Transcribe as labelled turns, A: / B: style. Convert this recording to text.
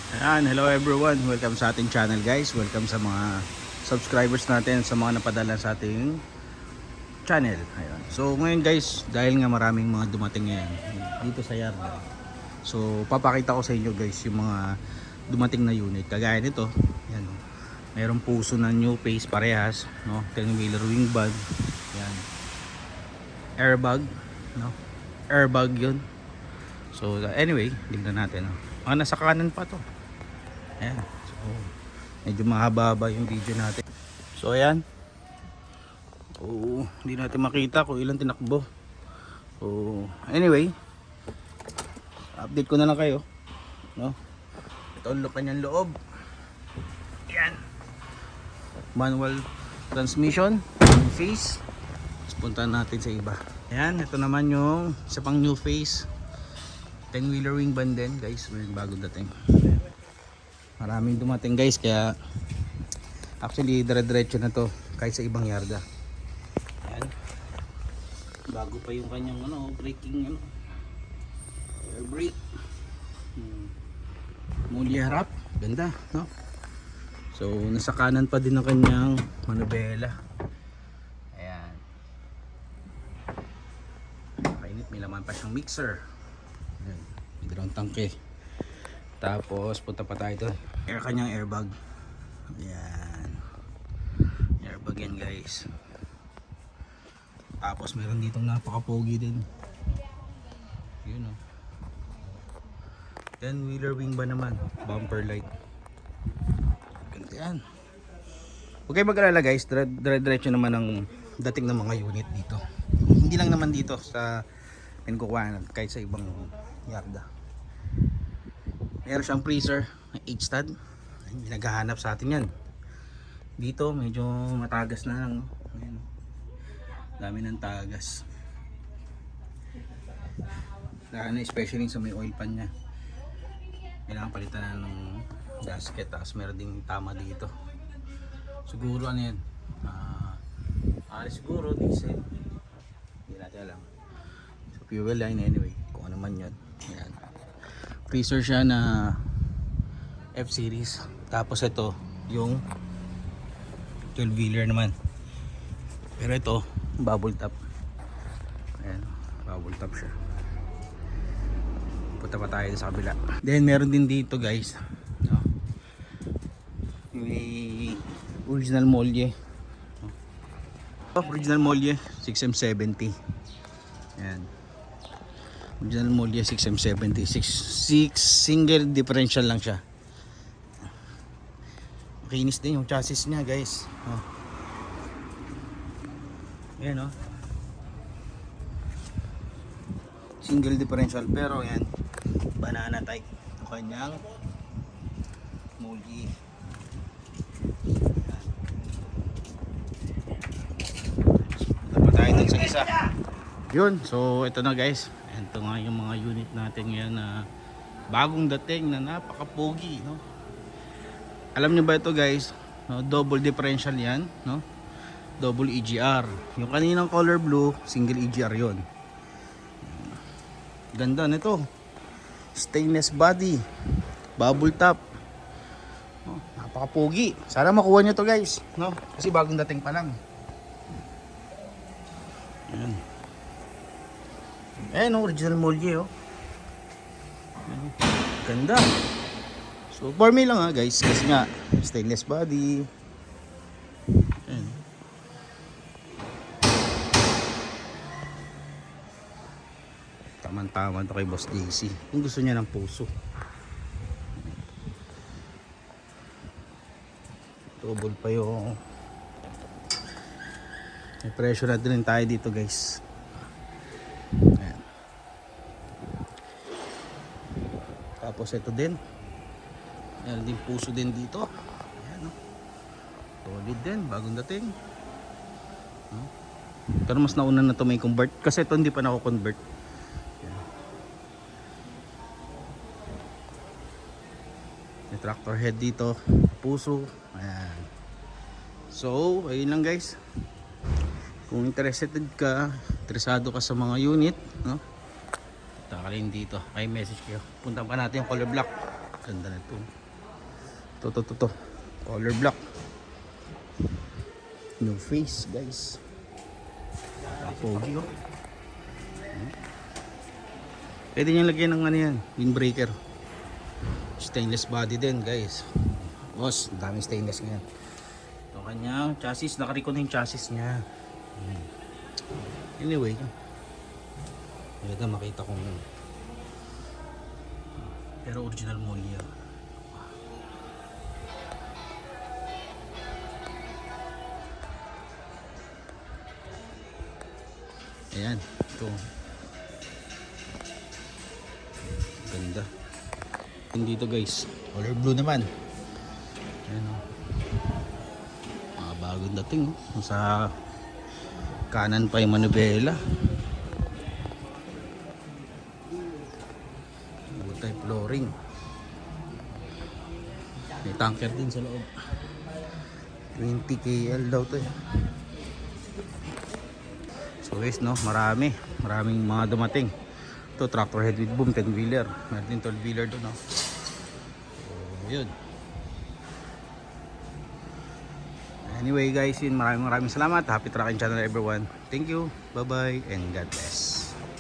A: Ayan, hello everyone. Welcome sa ating channel guys. Welcome sa mga subscribers natin, sa mga napadala sa ating channel. Ayan. So ngayon guys, dahil nga maraming mga dumating ngayon dito sa Yarda. So papakita ko sa inyo guys yung mga dumating na unit. Kagaya nito, yan. Mayroong puso na new face parehas, no? 10-wheeler wing bag. Yan. Airbag, no? Airbag 'yun. So anyway, tingnan natin, no? Nasa kanan pa 'to. Ayan. So, medyo mahaba-haba yung video natin. So ayan. Hindi natin makita kung ilang tinakbo. So anyway, update ko na lang kayo, no? Ito ang kanyang loob. Ayan. Manual transmission, face. Tapos puntahan natin sa iba. Ayan, ito naman yung isa pang new face. 10-wheeler wing van din guys, may bagong dating. Maraming dumating guys, kaya actually dire-diretso na to kahit sa ibang yarda. Ayan. Bago pa yung kanyang braking air brake. Muli harap, ganda, no? So nasa kanan pa din ang kanyang manubela. Ayan. Kainit, may laman pa siyang mixer. Ayan. May dalawang tangke. Tapos punta pa tayo doon. Kanyang airbag. Ayan. Airbag yan guys. Tapos meron ditong napaka-pogi din. Yun o. 10-wheeler wing ba naman? Bumper light. Ganda yan. Huwag kayo mag-alala guys. Dire-diretso naman ang dating ng mga unit dito. Hindi lang naman dito sa Pinkukuanan, kahit sa ibang yarda. Meron siyang freezer na H-stud. Naghahanap sa atin yan. Dito medyo matagas na lang, no? Ayan. Dami ng tagas. Dahil especially sa may oil pan nya. Kailangan palitan na ng gasket. Tapos meron ding tama dito. Siguro ano yan? Siguro diesel. Hindi natin alam. So fuel line anyway. Kung ano man yun. Ayan. Freezer siya na F-series. Tapos ito yung 12-wheeler naman. Pero ito bubble top. Ayan, bubble top siya. Punta pa tayo sa kabila. Then meron din dito guys, no? May original molye. Original molye 6M70. Ayan. Original molye 6M70. 6 single differential lang siya. Makinis din yung chassis niya guys. Ayan o. Single differential pero yan, banana type ang kanyang molye. Dapat tayo dun sa isa. Yun, so ito na guys. Ito nga yung mga unit natin ngayon na bagong dating na napaka-pogi, no? Alam niyo ba ito guys, no? Double differential yan, no? Double EGR. Yung kaninang color blue, single EGR yon. Ganda nito. Stainless body, bubble top. Oh, napaka-pogi. Sana makuha niyo to guys, no? Kasi bagong dating pa lang. Ayan. Ayan, original molye, oh. Ayan. Ganda. So for me lang guys, kasi nga stainless body. Ayan. Taman-taman to kay Boss JC kung gusto niya ng puso. Double pa yung may pressure na din tayo dito guys. Ayan. Tapos ito din, meron din puso din dito. Ayan, solid din, bagong dating. Pero mas nauna na to may convert kasi ito hindi pa nako-convert. May tractor head dito, puso. Ayan. So ayun lang guys. Kung interesado ka sa mga unit, no? Takalin dito, ay message kayo. Punta pa natin yung color block. Ganda na ito. To. Color block. New face guys. Pogi oh. Pwede niyang lagyan ng ano yan, windbreaker. Stainless body din guys. Boss, daming stainless ngayon. Ito kanyang chassis, nakariko na yung chassis niya. Anyway, ito makita kong pero original Molia. Ayan, ito. Ganda. Hindi to guys, color blue naman. Ayan o. Bagong dating oh. Sa kanan pa yung manubela. Type flooring. May tanker din sa loob. 20 KL daw to eh. So guys no, maraming mga dumating. Ito tractor head with boom, 10 wheeler. Meron din 12 wheeler doon no. So yun. Anyway guys, yun, maraming salamat. Happy Trucking Channel everyone. Thank you. Bye bye and God bless.